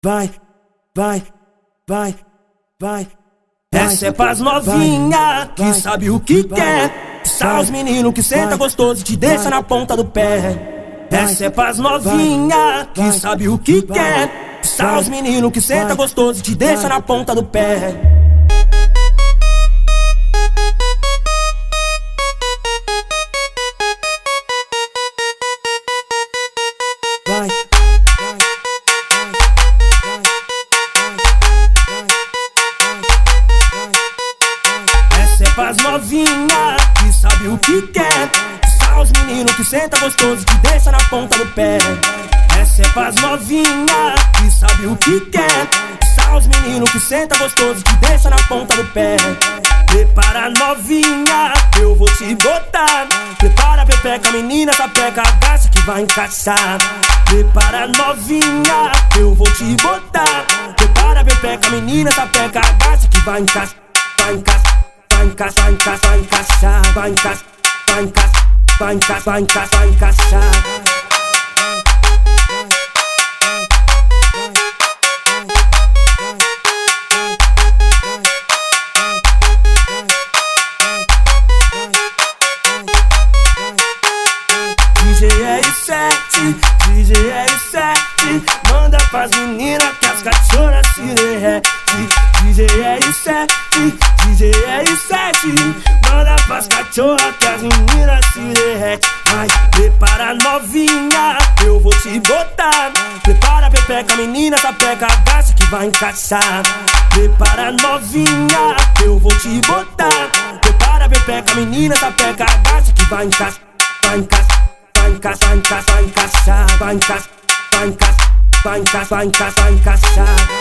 vai, vai, vai, vai. Essa é pras novinha que sabe o que quer. Só os meninos que senta gostoso e te deixa na ponta do pé. Essa é pras novinha que sabe o que quer. Só os meninos que senta gostoso e te deixa na ponta do pé. Essa é pras novinha que sabe o que quer. Só os meninos que senta gostoso e te deixa na ponta do pé. Essa é pras novinha que sabe o que quer. Só os meninos que senta gostoso e te deixa na ponta do pé. Prepara novinha, eu vou te botar. Prepara a pepeca, menina, sapeca, agacha que vai encaixar. Prepara novinha, eu vou te botar. Prepara a pepeca, menina, sapeca, agacha que vai encaixar. Vai encaixar, vai encaixar, vai encaixar, vai encaixar, vai encaixar, vai encaixar, vai encaixar, vai encaixar, vai encaixar. DJ R7, DJ R7, manda pras meninas que as cachorras se derrete. DJ R7, DJ R7, manda pras cachorras que as meninas se derrete. Vai, prepara novinha, eu vou te botar. Prepara a pepeca, menina, sapeca, agacha que vai encaixar. Prepara novinha, eu vou te botar. Prepara a pepeca, menina, sapeca, agacha que vai encaixar. Vai encaixar, vai encaixar, vai encaixar, vai encaixar, vai encaixar, vai encaixar, vai encaixar, vai encaixar.